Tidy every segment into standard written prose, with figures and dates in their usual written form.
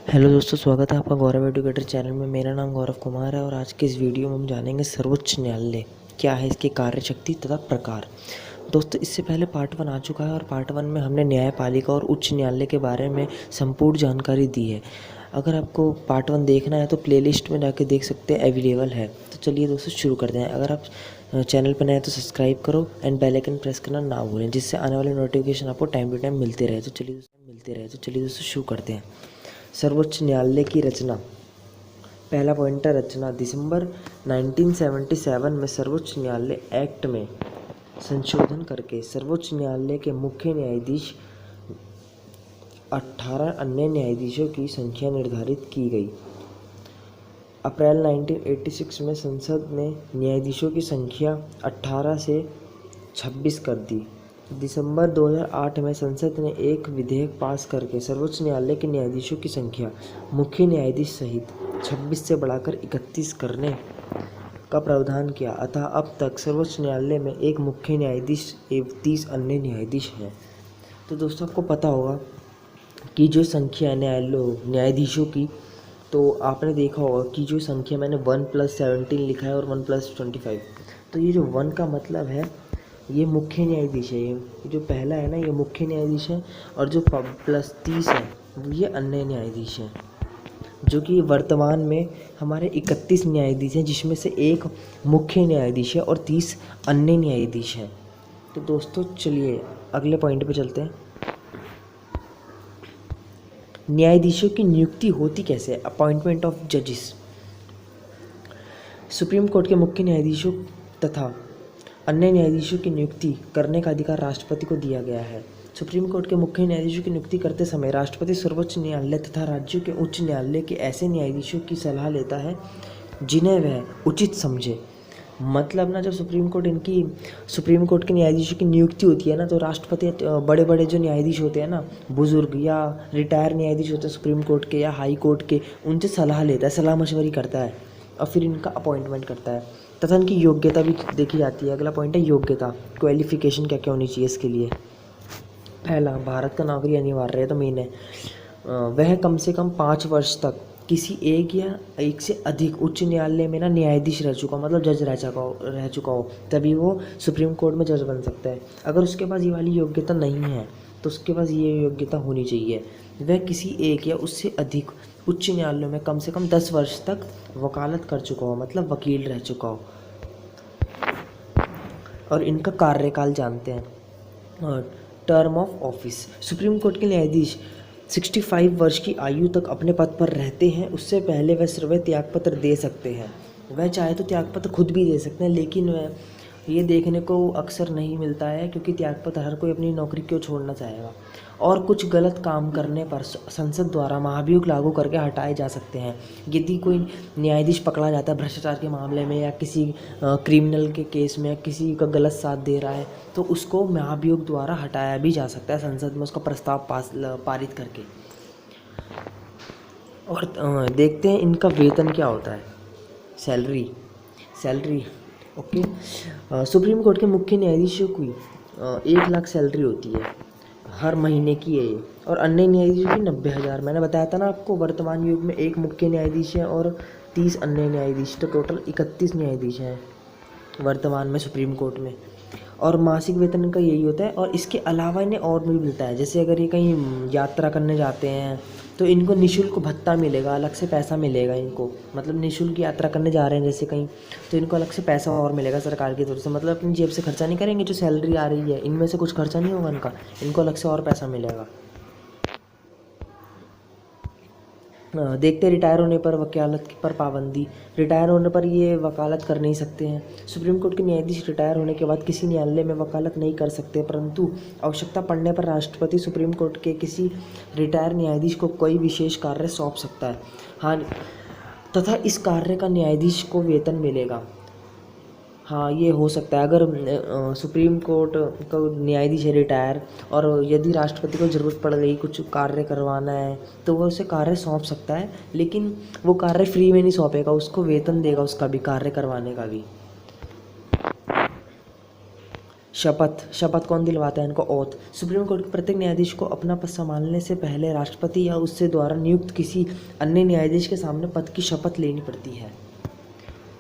Hello दोस्तों, स्वागत है आपका गौरव एडुकेटर चैनल में। मेरा नाम गौरव कुमार है और आज के इस वीडियो में हम जानेंगे सर्वोच्च न्यायालय क्या है, इसकी कार्यशक्ति तथा प्रकार। दोस्तों, इससे पहले पार्ट 1 आ चुका है और पार्ट 1 में हमने न्यायपालिका और उच्च न्यायालय के बारे में संपूर्ण जानकारी दी है। अगर आपको पार्ट 1 देखना है तो प्लेलिस्ट में जाके देख सकते हैं, अवेलेबल है। तो चलिए दोस्तों शुरू करते हैं। अगर आप चैनल पर नए हैं तो सब्सक्राइब करो एंड बेल आइकन प्रेस करना ना भूलें, जिससे आने वाले नोटिफिकेशन आपको टाइम टू टाइम मिलते रहे। तो चलिए दोस्तों शुरू करते हैं। सर्वोच्च न्यायालय की रचना। पहला पॉइंट है रचना। दिसंबर 1977 में सर्वोच्च न्यायालय एक्ट में संशोधन करके सर्वोच्च न्यायालय के मुख्य न्यायाधीश 18 अन्य न्यायाधीशों की संख्या निर्धारित की गई। अप्रैल 1986 में संसद ने न्यायाधीशों की संख्या 18 से 26 कर दी। दिसंबर 2008 में संसद ने एक विधेयक पास करके सर्वोच्च न्यायालय के न्यायाधीशों की संख्या मुख्य न्यायाधीश सहित 26 से बढ़ाकर 31 करने का प्रावधान किया। अतः अब तक सर्वोच्च न्यायालय में एक मुख्य न्यायाधीश एवं 30 अन्य न्यायाधीश हैं। तो दोस्तों, आपको पता होगा कि जो संख्या न्यायाधीशों की, तो आपने देखा होगा कि जो संख्या मैंने 1+17 लिखा है और 1+25। तो ये जो 1 का मतलब है ये मुख्य न्यायाधीश है। ये जो पहला है ना, ये मुख्य न्यायाधीश है, और जो +30 है ये अन्य न्यायाधीश हैं, जो कि वर्तमान में हमारे 31 न्यायाधीश हैं, जिसमें से एक मुख्य न्यायाधीश है और 30 अन्य न्यायाधीश हैं। तो दोस्तों चलिए अगले पॉइंट पे चलते हैं। न्यायाधीशों की नियुक्ति होती कैसे? अपॉइंटमेंट ऑफ जजेस। सुप्रीम कोर्ट के मुख्य न्यायाधीशों तथा अन्य न्यायाधीशों की नियुक्ति करने का अधिकार राष्ट्रपति को दिया गया है। सुप्रीम कोर्ट के मुख्य न्यायाधीशों की नियुक्ति करते समय राष्ट्रपति सर्वोच्च न्यायालय तथा राज्यों के उच्च न्यायालय के ऐसे न्यायाधीशों की सलाह लेता है जिन्हें वह उचित समझे। मतलब ना, जब सुप्रीम कोर्ट के न्यायाधीशों की नियुक्ति होती है ना, तो राष्ट्रपति बड़े बड़े जो न्यायाधीश होते हैं ना, बुजुर्ग या रिटायर न्यायाधीश होते हैं सुप्रीम कोर्ट के या हाई कोर्ट के, उनसे सलाह लेता है, सलाह मशवरी करता है और फिर इनका अपॉइंटमेंट करता है तथा इनकी योग्यता भी देखी जाती है। अगला पॉइंट है योग्यता। क्वालिफिकेशन क्या क्या होनी चाहिए इसके लिए। पहला, भारत का नागरिक अनिवार्य है, तो मेन है वह कम से कम 5 वर्ष तक किसी एक या एक से अधिक उच्च न्यायालय में ना न्यायाधीश रह चुका, मतलब जज रह चुका हो, तभी वो सुप्रीम कोर्ट में जज बन सकता है। अगर उसके पास ये वाली योग्यता नहीं है तो उसके पास ये योग्यता होनी चाहिए, वह किसी एक या उससे अधिक उच्च न्यायालयों में कम से कम 10 वर्ष तक वकालत कर चुका हो, मतलब वकील रह चुका हो। और इनका कार्यकाल जानते हैं। Term of office. Supreme court के न्यायाधीश 65 वर्ष की आयु तक अपने पद पर रहते हैं। उससे पहले वह सर्व त्यागपत्र दे सकते हैं। वह चाहे तो त्यागपत्र खुद भी दे सकते हैं, लेकिन वह ये देखने को अक्सर नहीं मिलता है, क्योंकि त्यागपत्र हर कोई अपनी नौकरी क्यों छोड़ना चाहेगा। और कुछ गलत काम करने पर संसद द्वारा महाभियोग लागू करके हटाए जा सकते हैं। यदि कोई न्यायाधीश पकड़ा जाता है भ्रष्टाचार के मामले में या किसी क्रिमिनल के केस में किसी का गलत साथ दे रहा है, तो उसको महाभियोग द्वारा हटाया भी जा सकता है, संसद में उसका प्रस्ताव पारित करके। और देखते हैं इनका वेतन क्या होता है। Salary okay. सुप्रीम कोर्ट के मुख्य न्यायाधीशों की 1 लाख सैलरी होती है, हर महीने की है ये। और अन्य न्यायाधीशों की 90,000। मैंने बताया था ना आपको, वर्तमान युग में एक मुख्य न्यायाधीश है और 30 अन्य न्यायाधीश, तो टोटल 31 न्यायाधीश हैं वर्तमान में सुप्रीम कोर्ट में। और मासिक वेतन इनका यही होता है। और इसके अलावा इन्हें और भी मिलता है, जैसे अगर ये कहीं यात्रा करने जाते हैं तो इनको निःशुल्क भत्ता मिलेगा, अलग से पैसा मिलेगा इनको। मतलब निःशुल्क यात्रा करने जा रहे हैं जैसे कहीं, तो इनको अलग से पैसा और मिलेगा सरकार की तरफ से। मतलब अपनी जेब से खर्चा नहीं करेंगे, जो सैलरी आ रही है इनमें से कुछ खर्चा नहीं होगा इनका, इनको अलग से और पैसा मिलेगा। देखते हैं रिटायर होने पर वकालत पर पाबंदी। रिटायर होने पर ये वकालत कर नहीं सकते हैं। सुप्रीम कोर्ट के न्यायाधीश रिटायर होने के बाद किसी न्यायालय में वकालत नहीं कर सकते, परंतु आवश्यकता पड़ने पर राष्ट्रपति सुप्रीम कोर्ट के किसी रिटायर न्यायाधीश को कोई विशेष कार्य सौंप सकता है। हाँ, तथा इस कार्य का न्यायाधीश को वेतन मिलेगा। हाँ, ये हो सकता है अगर सुप्रीम कोर्ट का न्यायाधीश है रिटायर, और यदि राष्ट्रपति को ज़रूरत पड़ गई कुछ कार्य करवाना है तो वह उसे कार्य सौंप सकता है, लेकिन वो कार्य फ्री में नहीं सौंपेगा, उसको वेतन देगा उसका भी, कार्य करवाने का भी। शपथ कौन दिलवाता है इनको? ओथ। सुप्रीम कोर्ट के प्रत्येक न्यायाधीश को अपना पद संभालने से पहले राष्ट्रपति या उससे द्वारा नियुक्त किसी अन्य न्यायाधीश के सामने पद की शपथ लेनी पड़ती है।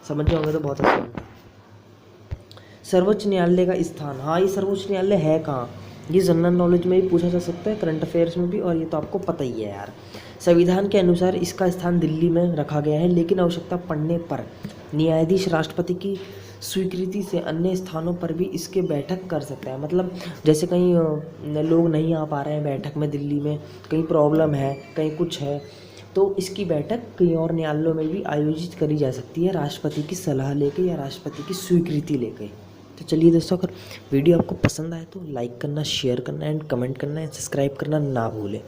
समझ जाओगे तो बहुत आसान है। सर्वोच्च न्यायालय का स्थान, हाँ ये सर्वोच्च न्यायालय है कहाँ, ये जनरल नॉलेज में भी पूछा जा सकता है, करंट अफेयर्स में भी, और ये तो आपको पता ही है यार। संविधान के अनुसार इसका स्थान दिल्ली में रखा गया है, लेकिन आवश्यकता पड़ने पर न्यायाधीश राष्ट्रपति की स्वीकृति से अन्य स्थानों पर भी इसके बैठक कर सकता है। मतलब जैसे कहीं लोग नहीं आ पा रहे हैं बैठक में दिल्ली में, कहीं प्रॉब्लम है, कहीं कुछ है, तो इसकी बैठक कहीं और न्यायालयों में भी आयोजित करी जा सकती है राष्ट्रपति की सलाह लेके या राष्ट्रपति की स्वीकृति लेके। तो चलिए दोस्तों, अगर वीडियो आपको पसंद आए तो लाइक करना, शेयर करना एंड कमेंट करना एंड सब्सक्राइब करना ना भूलें।